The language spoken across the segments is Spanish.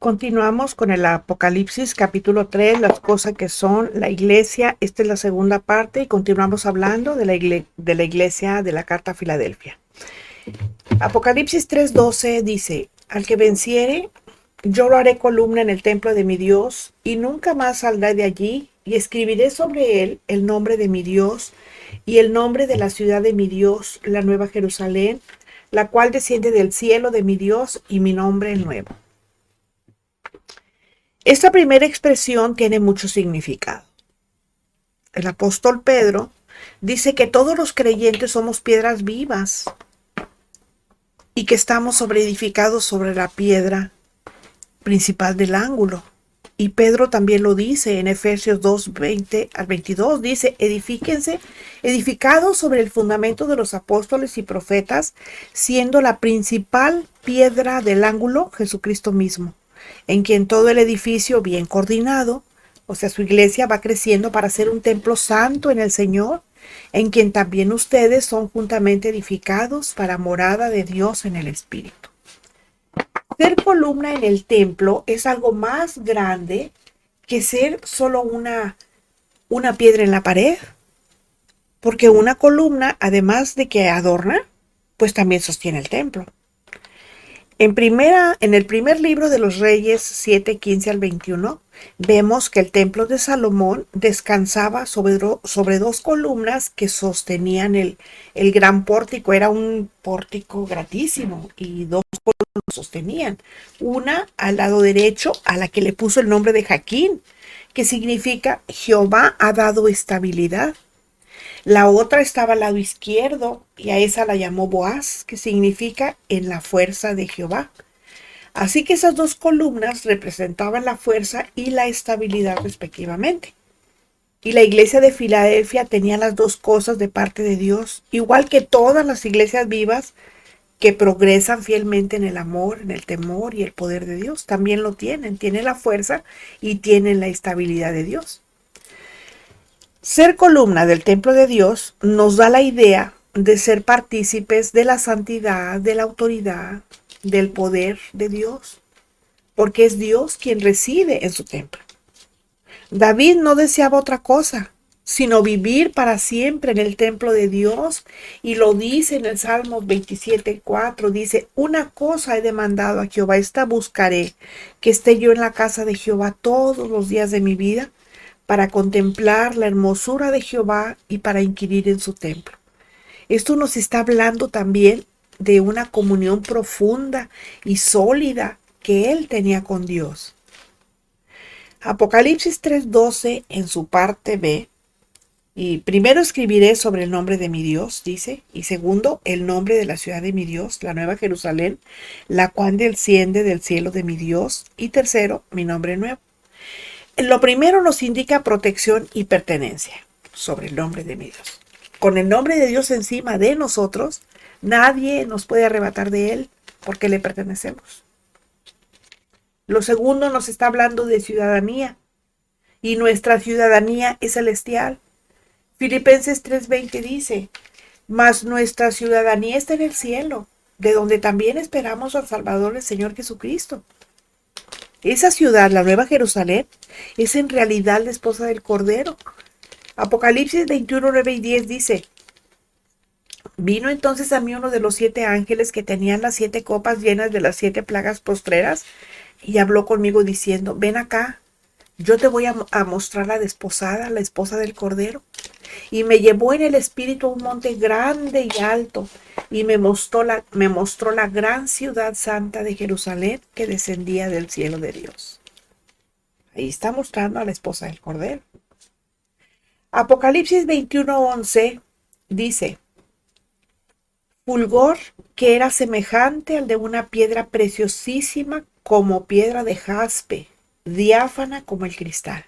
Continuamos con el Apocalipsis capítulo 3, las cosas que son la iglesia. Esta es la segunda parte y continuamos hablando de la iglesia de la carta a Filadelfia. Apocalipsis 3:12 dice, al que venciere, yo lo haré columna en el templo de mi Dios y nunca más saldrá de allí, y escribiré sobre él el nombre de mi Dios y el nombre de la ciudad de mi Dios, la nueva Jerusalén, la cual desciende del cielo de mi Dios, y mi nombre nuevo. Esta primera expresión tiene mucho significado. El apóstol Pedro dice que todos los creyentes somos piedras vivas y que estamos edificados sobre la piedra principal del ángulo. Y Pedro también lo dice en Efesios 2:20-22, dice, edifíquense, edificados sobre el fundamento de los apóstoles y profetas, siendo la principal piedra del ángulo Jesucristo mismo, en quien todo el edificio bien coordinado, o sea, su iglesia va creciendo para ser un templo santo en el Señor, en quien también ustedes son juntamente edificados para morada de Dios en el Espíritu. Ser columna en el templo es algo más grande que ser solo una piedra en la pared, porque una columna, además de que adorna, pues también sostiene el templo. En el primer libro de los Reyes 7:15-21, vemos que el templo de Salomón descansaba sobre dos columnas que sostenían el gran pórtico. Era un pórtico grandísimo y dos columnas lo sostenían. Una al lado derecho, a la que le puso el nombre de Jaquín, que significa Jehová ha dado estabilidad. La otra estaba al lado izquierdo y a esa la llamó Boaz, que significa en la fuerza de Jehová. Así que esas dos columnas representaban la fuerza y la estabilidad respectivamente. Y la iglesia de Filadelfia tenía las dos cosas de parte de Dios, igual que todas las iglesias vivas que progresan fielmente en el amor, en el temor y el poder de Dios. También lo tienen la fuerza y tienen la estabilidad de Dios. Ser columna del templo de Dios nos da la idea de ser partícipes de la santidad, de la autoridad, del poder de Dios, porque es Dios quien reside en su templo. David no deseaba otra cosa, sino vivir para siempre en el templo de Dios, y lo dice en el Salmo 27:4, dice, una cosa he demandado a Jehová, esta buscaré, que esté yo en la casa de Jehová todos los días de mi vida, para contemplar la hermosura de Jehová y para inquirir en su templo. Esto nos está hablando también de una comunión profunda y sólida que él tenía con Dios. Apocalipsis 3:12 en su parte B, y primero escribiré sobre el nombre de mi Dios, dice, y segundo, el nombre de la ciudad de mi Dios, la nueva Jerusalén, la cual desciende del cielo de mi Dios, y tercero, mi nombre nuevo. Lo primero nos indica protección y pertenencia sobre el nombre de mi Dios. Con el nombre de Dios encima de nosotros, nadie nos puede arrebatar de él porque le pertenecemos. Lo segundo nos está hablando de ciudadanía, y nuestra ciudadanía es celestial. Filipenses 3:20 dice, mas nuestra ciudadanía está en el cielo, de donde también esperamos al Salvador, el Señor Jesucristo. Esa ciudad, la Nueva Jerusalén, es en realidad la esposa del Cordero. Apocalipsis 21:9-10 dice, vino entonces a mí uno de los 7 ángeles que tenían las 7 copas llenas de las 7 plagas postreras, y habló conmigo diciendo, ven acá, yo te voy a mostrar la desposada, la esposa del Cordero. Y me llevó en el espíritu a un monte grande y alto, y me mostró la gran ciudad santa de Jerusalén que descendía del cielo de Dios. Ahí está mostrando a la esposa del Cordero. Apocalipsis 21:11 dice, fulgor que era semejante al de una piedra preciosísima como piedra de jaspe, diáfana como el cristal.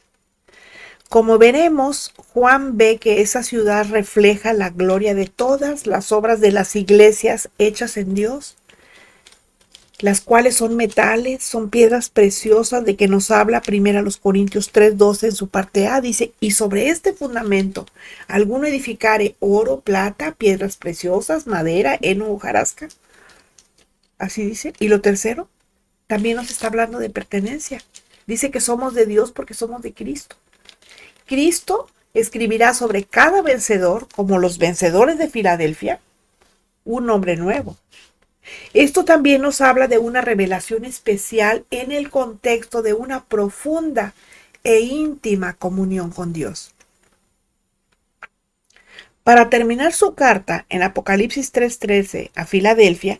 Como veremos, Juan ve que esa ciudad refleja la gloria de todas las obras de las iglesias hechas en Dios, las cuales son metales, son piedras preciosas de que nos habla 1 Corintios 3:12 en su parte A, dice, y sobre este fundamento alguno edificare oro, plata, piedras preciosas, madera, heno, hojarasca. Así dice. Y lo tercero, también nos está hablando de pertenencia. Dice que somos de Dios porque somos de Cristo. Cristo escribirá sobre cada vencedor, como los vencedores de Filadelfia, un nombre nuevo. Esto también nos habla de una revelación especial en el contexto de una profunda e íntima comunión con Dios. Para terminar su carta en Apocalipsis 3:13 a Filadelfia,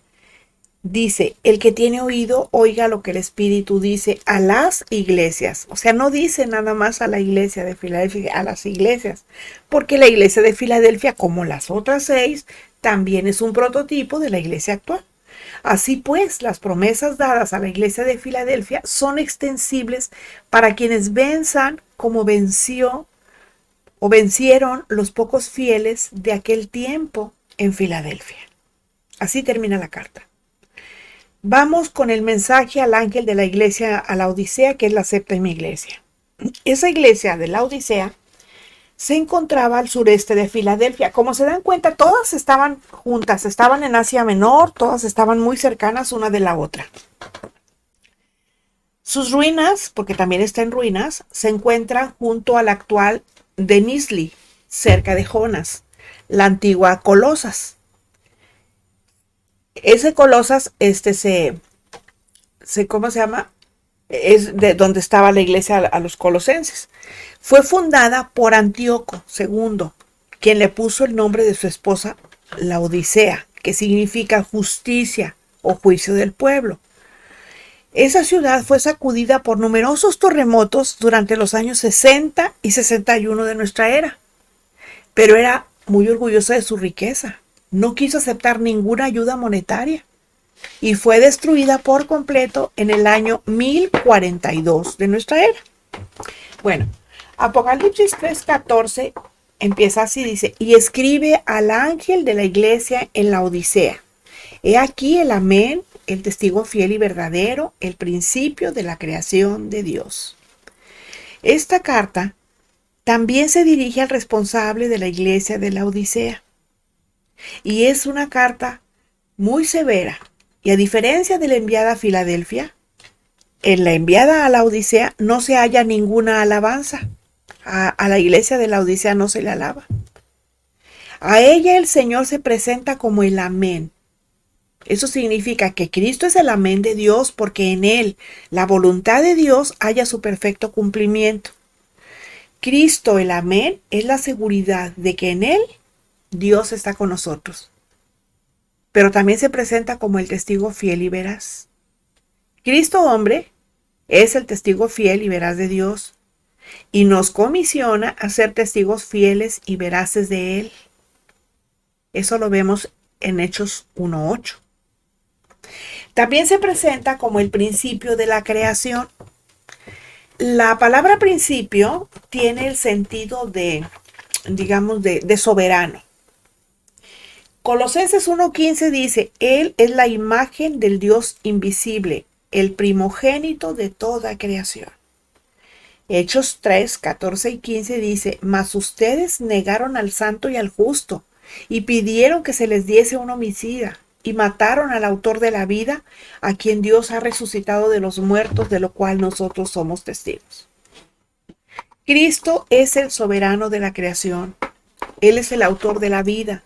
dice, el que tiene oído, oiga lo que el Espíritu dice a las iglesias. O sea, no dice nada más a la iglesia de Filadelfia, a las iglesias, porque la iglesia de Filadelfia, como las otras 6, también es un prototipo de la iglesia actual. Así pues, las promesas dadas a la iglesia de Filadelfia son extensibles para quienes venzan como venció o vencieron los pocos fieles de aquel tiempo en Filadelfia. Así termina la carta. Vamos con el mensaje al ángel de la iglesia a la Odisea, que es la séptima iglesia. Esa iglesia de la Odisea se encontraba al sureste de Filadelfia. Como se dan cuenta, todas estaban juntas, estaban en Asia Menor, todas estaban muy cercanas una de la otra. Sus ruinas, porque también está en ruinas, se encuentran junto al actual Denizli, cerca de Jonas, la antigua Colosas. Ese Colosas, ¿cómo se llama? Es de donde estaba la iglesia a los colosenses. Fue fundada por Antíoco II, quien le puso el nombre de su esposa la Odisea, que significa justicia o juicio del pueblo. Esa ciudad fue sacudida por numerosos terremotos durante los años 60 y 61 de nuestra era, pero era muy orgullosa de su riqueza. No quiso aceptar ninguna ayuda monetaria y fue destruida por completo en el año 1042 de nuestra era. Bueno, Apocalipsis 3:14 empieza así, dice, y escribe al ángel de la iglesia en la Odisea. He aquí el amén, el testigo fiel y verdadero, el principio de la creación de Dios. Esta carta también se dirige al responsable de la iglesia de la Odisea. Y es una carta muy severa. Y a diferencia de la enviada a Filadelfia, en la enviada a la Odisea no se halla ninguna alabanza. A la iglesia de la Odisea no se le alaba. A ella el Señor se presenta como el amén. Eso significa que Cristo es el amén de Dios porque en él la voluntad de Dios haya su perfecto cumplimiento. Cristo, el amén, es la seguridad de que en él Dios está con nosotros. Pero también se presenta como el testigo fiel y veraz. Cristo, hombre, es el testigo fiel y veraz de Dios y nos comisiona a ser testigos fieles y veraces de él. Eso lo vemos en Hechos 1:8. También se presenta como el principio de la creación. La palabra principio tiene el sentido de soberano. Colosenses 1:15 dice, Él es la imagen del Dios invisible, el primogénito de toda creación. Hechos 3:14 y 15 dice, mas ustedes negaron al santo y al justo, y pidieron que se les diese un homicida, y mataron al autor de la vida, a quien Dios ha resucitado de los muertos, de lo cual nosotros somos testigos. Cristo es el soberano de la creación. Él es el autor de la vida.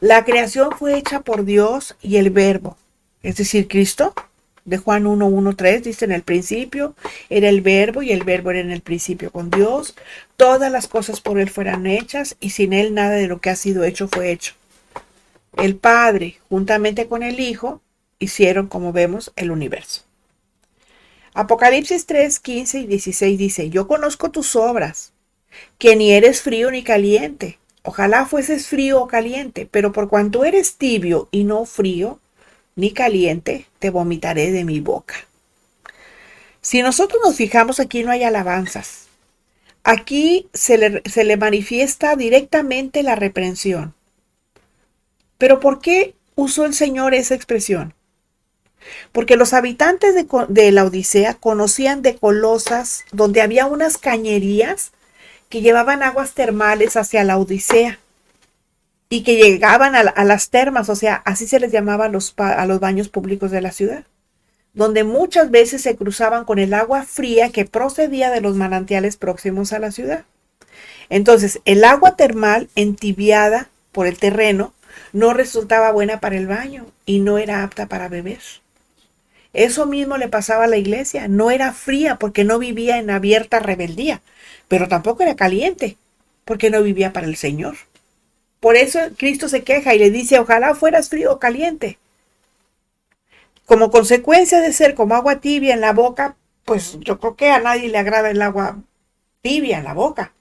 La creación fue hecha por Dios y el Verbo, es decir, Cristo. De Juan 1:1-3 dice, en el principio era el Verbo y el Verbo era en el principio con Dios. Todas las cosas por él fueron hechas y sin él nada de lo que ha sido hecho fue hecho. El Padre, juntamente con el Hijo, hicieron, como vemos, el universo. Apocalipsis 3:15 y 16 dice, yo conozco tus obras, que ni eres frío ni caliente. Ojalá fueses frío o caliente, pero por cuanto eres tibio y no frío ni caliente, te vomitaré de mi boca. Si nosotros nos fijamos, aquí no hay alabanzas. Aquí se le manifiesta directamente la reprensión. ¿Pero por qué usó el Señor esa expresión? Porque los habitantes de la Odisea conocían de Colosas, donde había unas cañerías que llevaban aguas termales hacia la Odisea y que llegaban a las termas, o sea, así se les llamaba a los baños públicos de la ciudad. donde muchas veces se cruzaban con el agua fría que procedía de los manantiales próximos a la ciudad. Entonces, el agua termal entibiada por el terreno no resultaba buena para el baño y no era apta para beber. Eso mismo le pasaba a la iglesia, no era fría porque no vivía en abierta rebeldía, pero tampoco era caliente porque no vivía para el Señor. Por eso Cristo se queja y le dice, ojalá fueras frío o caliente. Como consecuencia de ser como agua tibia en la boca, pues yo creo que a nadie le agrada el agua tibia en la boca.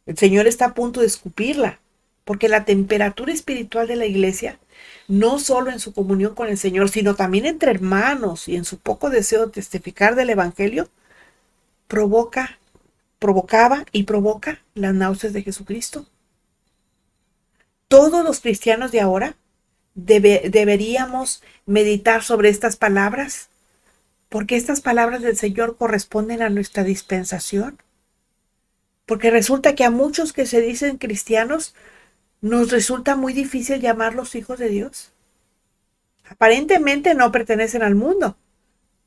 El Señor está a punto de escupirla, porque la temperatura espiritual de la iglesia, no solo en su comunión con el Señor, sino también entre hermanos y en su poco deseo de testificar del Evangelio, provocaba y provoca las náuseas de Jesucristo. Todos los cristianos de ahora deberíamos meditar sobre estas palabras, porque estas palabras del Señor corresponden a nuestra dispensación. Porque resulta que a muchos que se dicen cristianos nos resulta muy difícil llamarlos hijos de Dios. Aparentemente no pertenecen al mundo,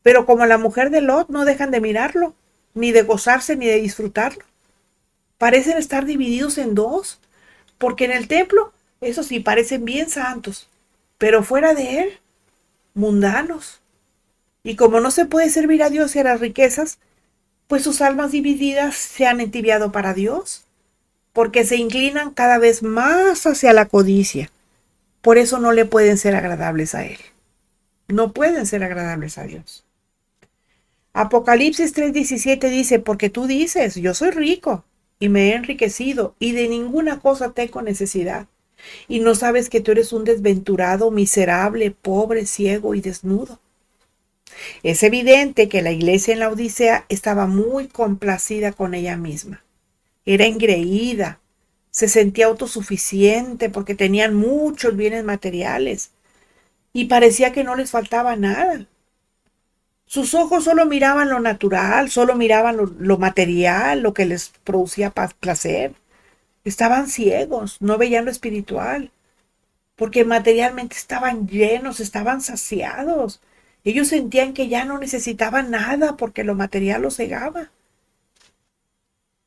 pero como la mujer de Lot no dejan de mirarlo, ni de gozarse ni de disfrutarlo. Parecen estar divididos en dos, porque en el templo, eso sí, parecen bien santos, pero fuera de él, mundanos. Y como no se puede servir a Dios y a las riquezas, pues sus almas divididas se han entibiado para Dios, porque se inclinan cada vez más hacia la codicia. Por eso no le pueden ser agradables a Él. No pueden ser agradables a Dios. Apocalipsis 3:17 dice, porque tú dices, yo soy rico y me he enriquecido y de ninguna cosa tengo necesidad. Y no sabes que tú eres un desventurado, miserable, pobre, ciego y desnudo. Es evidente que la iglesia en la Odisea estaba muy complacida con ella misma. Era engreída, se sentía autosuficiente porque tenían muchos bienes materiales y parecía que no les faltaba nada. Sus ojos solo miraban lo natural, solo miraban lo material, lo que les producía placer. Estaban ciegos, no veían lo espiritual, porque materialmente estaban llenos, estaban saciados. Ellos sentían que ya no necesitaban nada porque lo material los cegaba.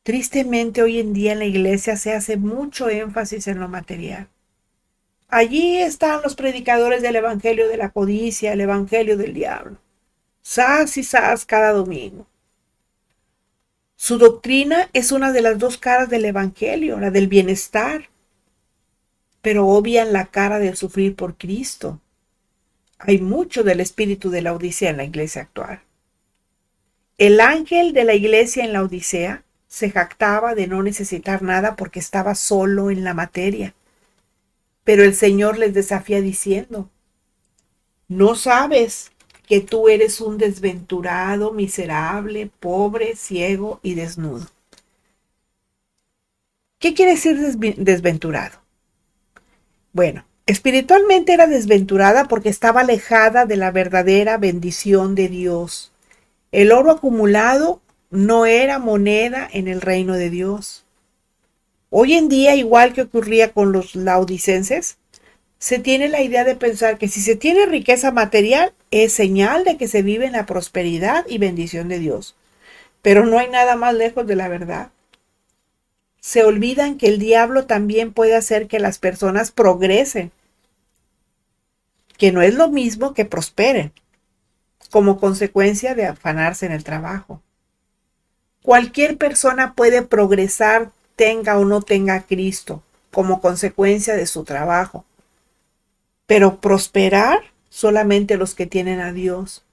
Tristemente hoy en día en la iglesia se hace mucho énfasis en lo material. Allí están los predicadores del evangelio de la codicia, el evangelio del diablo. Sas y sas cada domingo. Su doctrina es una de las dos caras del evangelio, la del bienestar, pero obvian la cara del sufrir por Cristo. Hay mucho del espíritu de la Odisea en la iglesia actual. El ángel de la iglesia en la Odisea se jactaba de no necesitar nada porque estaba solo en la materia. Pero el Señor les desafía diciendo, ¿no sabes que tú eres un desventurado, miserable, pobre, ciego y desnudo? ¿Qué quiere decir desventurado? Bueno, espiritualmente era desventurada porque estaba alejada de la verdadera bendición de Dios. El oro acumulado no era moneda en el reino de Dios. Hoy en día, igual que ocurría con los laodicenses, se tiene la idea de pensar que si se tiene riqueza material es señal de que se vive en la prosperidad y bendición de Dios. Pero no hay nada más lejos de la verdad. Se olvidan que el diablo también puede hacer que las personas progresen, que no es lo mismo que prosperen, como consecuencia de afanarse en el trabajo. Cualquier persona puede progresar, tenga o no tenga a Cristo, como consecuencia de su trabajo. Pero prosperar solamente los que tienen a Dios,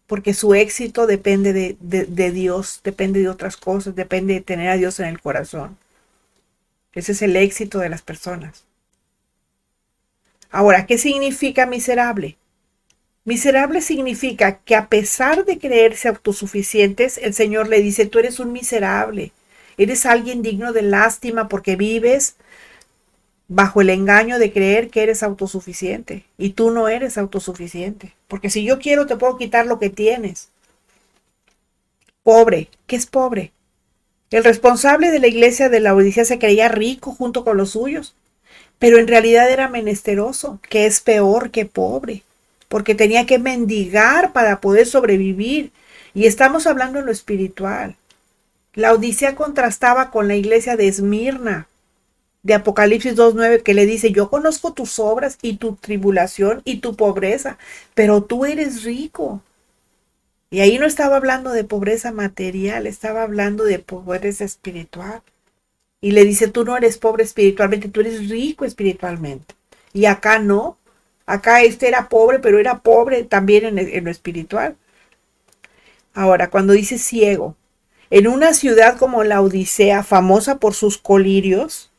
porque su éxito depende de Dios, depende de otras cosas, depende de tener a Dios en el corazón. Ese es el éxito de las personas. Ahora, ¿qué significa miserable? Miserable significa que a pesar de creerse autosuficientes, el Señor le dice, tú eres un miserable, eres alguien digno de lástima porque vives bajo el engaño de creer que eres autosuficiente y tú no eres autosuficiente, porque si yo quiero te puedo quitar lo que tienes. Pobre, ¿qué es pobre? El responsable de la iglesia de la Odisea se creía rico junto con los suyos, pero en realidad era menesteroso, que es peor que pobre. porque tenía que mendigar para poder sobrevivir. Y estamos hablando en lo espiritual. La Odisea contrastaba con la iglesia de Esmirna, de Apocalipsis 2:9, que le dice, yo conozco tus obras y tu tribulación y tu pobreza, pero tú eres rico. Y ahí no estaba hablando de pobreza material, estaba hablando de pobreza espiritual. Y le dice, tú no eres pobre espiritualmente, tú eres rico espiritualmente. Y acá no. Acá este era pobre, pero era pobre también en lo espiritual. Ahora, cuando dice ciego, en una ciudad como la Odisea, famosa por sus colirios,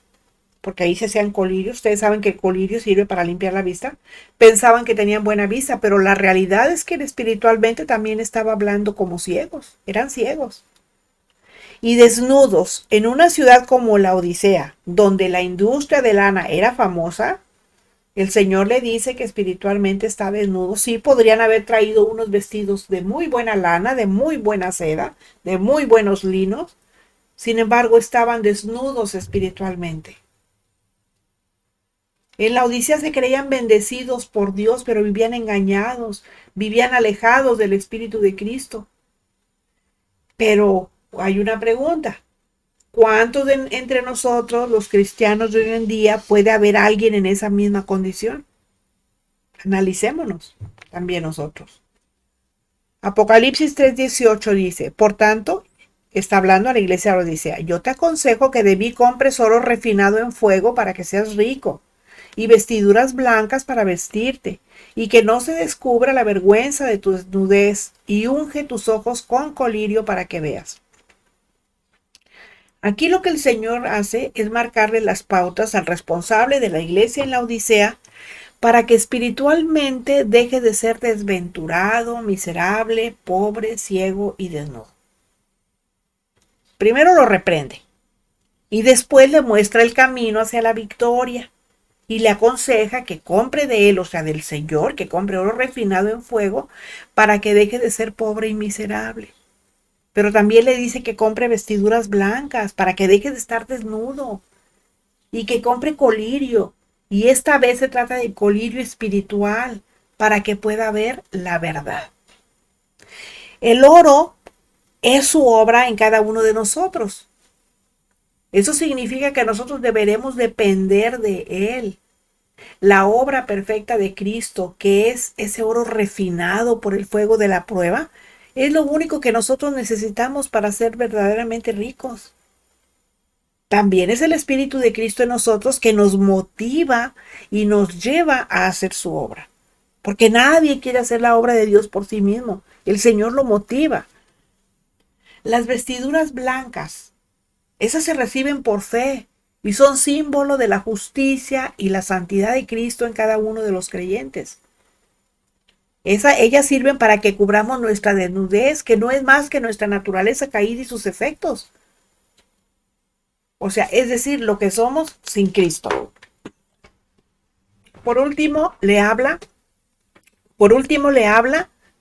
porque ahí se hacían colirios, ustedes saben que el colirio sirve para limpiar la vista, pensaban que tenían buena vista, pero la realidad es que espiritualmente también estaba hablando como ciegos, eran ciegos. Y desnudos, en una ciudad como la Odisea, donde la industria de lana era famosa, el Señor le dice que espiritualmente está desnudo. Sí, podrían haber traído unos vestidos de muy buena lana, de muy buena seda, de muy buenos linos. Sin embargo, estaban desnudos espiritualmente. En la Odisea se creían bendecidos por Dios, pero vivían engañados, vivían alejados del Espíritu de Cristo. Pero hay una pregunta. ¿Cuántos entre nosotros, los cristianos de hoy en día, puede haber alguien en esa misma condición? Analicémonos también nosotros. Apocalipsis 3:18 dice, por tanto, está hablando a la iglesia de la Odisea, yo te aconsejo que de mí compres oro refinado en fuego para que seas rico, y vestiduras blancas para vestirte, y que no se descubra la vergüenza de tu desnudez, y unge tus ojos con colirio para que veas. Aquí lo que el Señor hace es marcarle las pautas al responsable de la iglesia en la Odisea para que espiritualmente deje de ser desventurado, miserable, pobre, ciego y desnudo. Primero lo reprende y después le muestra el camino hacia la victoria y le aconseja que compre de él, o sea, del Señor, que compre oro refinado en fuego para que deje de ser pobre y miserable. Pero también le dice que compre vestiduras blancas para que deje de estar desnudo y que compre colirio. Y esta vez se trata de colirio espiritual para que pueda ver la verdad. El oro es su obra en cada uno de nosotros. Eso significa que nosotros deberemos depender de Él. La obra perfecta de Cristo, que es ese oro refinado por el fuego de la prueba, es lo único que nosotros necesitamos para ser verdaderamente ricos. También es el Espíritu de Cristo en nosotros que nos motiva y nos lleva a hacer su obra. Porque nadie quiere hacer la obra de Dios por sí mismo. El Señor lo motiva. Las vestiduras blancas, esas se reciben por fe y son símbolo de la justicia y la santidad de Cristo en cada uno de los creyentes. Ellas sirven para que cubramos nuestra desnudez, que no es más que nuestra naturaleza caída y sus efectos. O sea, es decir, lo que somos sin Cristo. Por último, le habla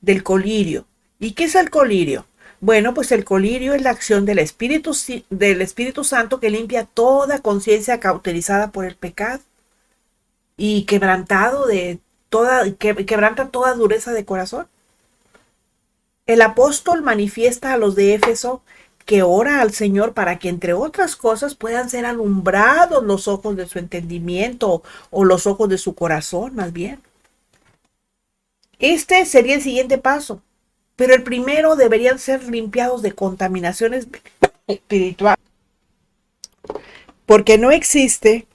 del colirio. ¿Y qué es el colirio? Bueno, pues el colirio es la acción del Espíritu Santo que limpia toda conciencia cauterizada por el pecado y quebranta toda dureza de corazón. El apóstol manifiesta a los de Éfeso que ora al Señor para que, entre otras cosas, puedan ser alumbrados los ojos de su entendimiento o los ojos de su corazón, más bien. Este sería el siguiente paso, pero el primero deberían ser limpiados de contaminaciones espirituales, porque no existe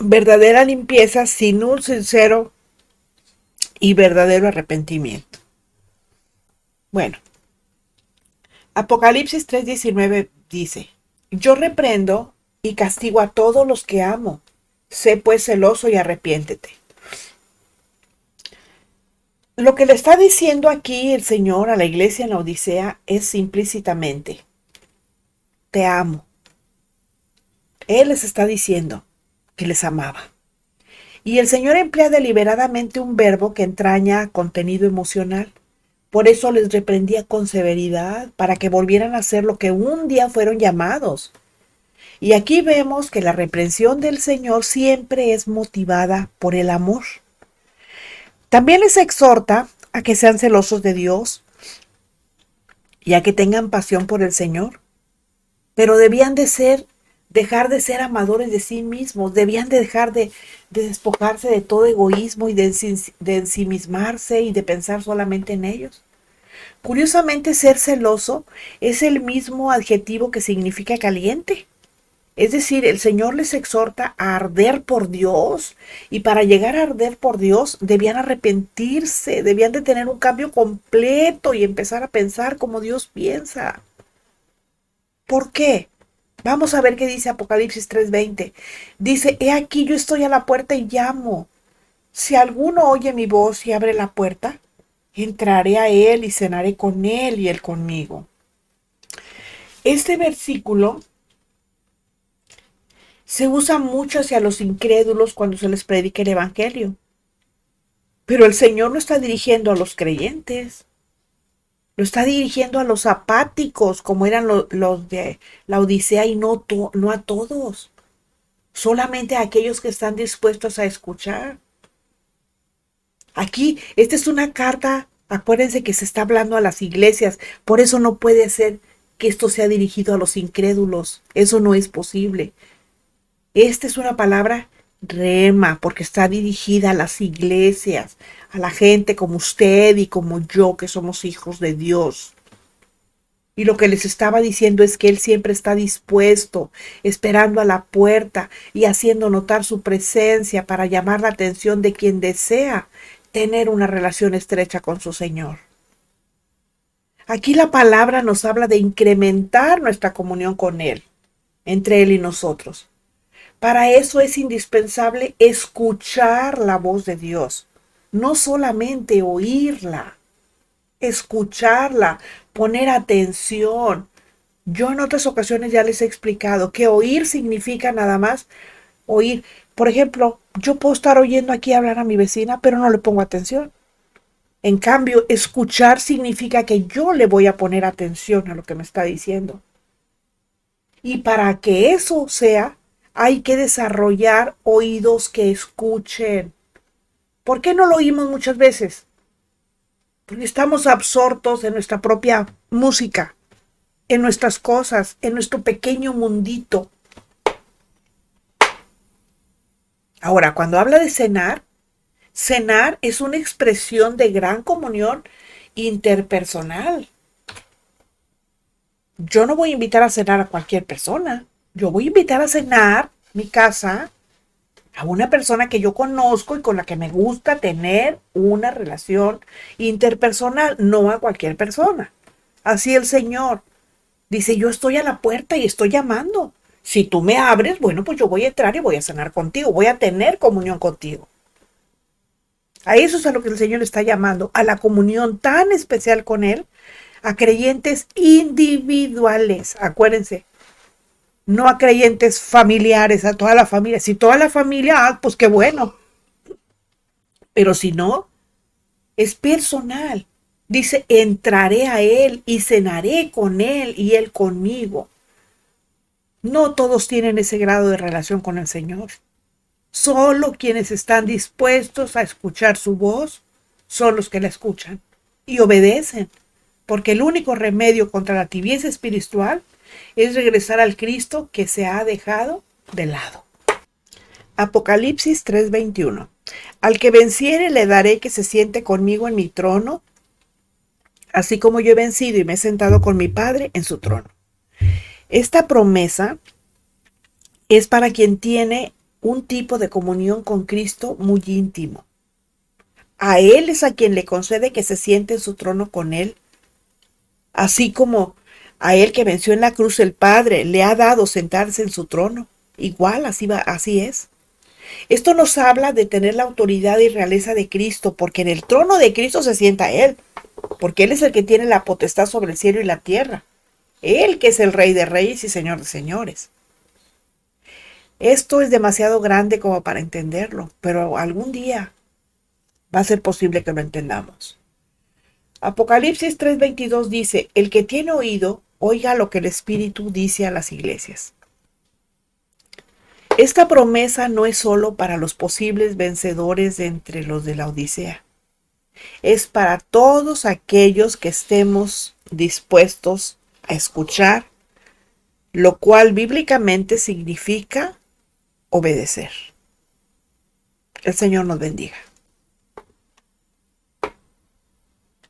verdadera limpieza sin un sincero y verdadero arrepentimiento. Bueno, Apocalipsis 3:19 dice, yo reprendo y castigo a todos los que amo. Sé pues celoso y arrepiéntete. Lo que le está diciendo aquí el Señor a la iglesia en la Odisea es implícitamente, te amo. Él les está diciendo que les amaba. Y el Señor emplea deliberadamente un verbo que entraña contenido emocional. Por eso les reprendía con severidad, para que volvieran a hacer lo que un día fueron llamados. Y aquí vemos que la reprensión del Señor siempre es motivada por el amor. También les exhorta a que sean celosos de Dios y a que tengan pasión por el Señor, pero dejar de ser amadores de sí mismos, debían de dejar de despojarse de todo egoísmo y de ensimismarse y de pensar solamente en ellos. Curiosamente, ser celoso es el mismo adjetivo que significa caliente. Es decir, el Señor les exhorta a arder por Dios y para llegar a arder por Dios debían arrepentirse, debían de tener un cambio completo y empezar a pensar como Dios piensa. ¿Por qué? Vamos a ver qué dice Apocalipsis 3:20. Dice, he aquí yo estoy a la puerta y llamo. Si alguno oye mi voz y abre la puerta, entraré a él y cenaré con él y él conmigo. Este versículo se usa mucho hacia los incrédulos cuando se les predica el evangelio. Pero el Señor no está dirigiendo a los creyentes, lo está dirigiendo a los apáticos, como eran los de la Odisea, y no a todos, solamente a aquellos que están dispuestos a escuchar. Aquí, esta es una carta, acuérdense que se está hablando a las iglesias, por eso no puede ser que esto sea dirigido a los incrédulos, eso no es posible. Esta es una palabra rema, porque está dirigida a las iglesias, a la gente como usted y como yo, que somos hijos de Dios. Y lo que les estaba diciendo es que Él siempre está dispuesto, esperando a la puerta y haciendo notar su presencia para llamar la atención de quien desea tener una relación estrecha con su Señor. Aquí la palabra nos habla de incrementar nuestra comunión con Él, entre Él y nosotros. Para eso es indispensable escuchar la voz de Dios, no solamente oírla, escucharla, poner atención. Yo en otras ocasiones ya les he explicado que oír significa nada más oír. Por ejemplo, yo puedo estar oyendo aquí hablar a mi vecina, pero no le pongo atención. En cambio, escuchar significa que yo le voy a poner atención a lo que me está diciendo. Y para que eso sea, hay que desarrollar oídos que escuchen. ¿Por qué no lo oímos muchas veces? Porque estamos absortos en nuestra propia música, en nuestras cosas, en nuestro pequeño mundito. Ahora, cuando habla de cenar, cenar es una expresión de gran comunión interpersonal. Yo no voy a invitar a cenar a cualquier persona. Yo voy a invitar a cenar mi casa a una persona que yo conozco y con la que me gusta tener una relación interpersonal, no a cualquier persona. Así el Señor dice, yo estoy a la puerta y estoy llamando. Si tú me abres, bueno, pues yo voy a entrar y voy a cenar contigo, voy a tener comunión contigo. A eso es a lo que el Señor está llamando, a la comunión tan especial con Él, a creyentes individuales, acuérdense, no a creyentes familiares, a toda la familia. Si toda la familia, pues qué bueno. Pero si no, es personal. Dice, entraré a Él y cenaré con Él y Él conmigo. No todos tienen ese grado de relación con el Señor. Solo quienes están dispuestos a escuchar su voz son los que la escuchan y obedecen. Porque el único remedio contra la tibieza espiritual es regresar al Cristo que se ha dejado de lado. Apocalipsis 3:21. Al que venciere le daré que se siente conmigo en mi trono, así como yo he vencido y me he sentado con mi Padre en su trono. Esta promesa es para quien tiene un tipo de comunión con Cristo muy íntimo. A Él es a quien le concede que se siente en su trono con Él, así como a Él que venció en la cruz el Padre le ha dado sentarse en su trono. Igual, así es. Esto nos habla de tener la autoridad y realeza de Cristo, porque en el trono de Cristo se sienta Él, porque Él es el que tiene la potestad sobre el cielo y la tierra. Él que es el Rey de Reyes y Señor de Señores. Esto es demasiado grande como para entenderlo, pero algún día va a ser posible que lo entendamos. Apocalipsis 3:22 dice, el que tiene oído, oiga lo que el Espíritu dice a las iglesias. Esta promesa no es solo para los posibles vencedores de entre los de la Odisea. es para todos aquellos que estemos dispuestos a escuchar, lo cual bíblicamente significa obedecer. El Señor nos bendiga.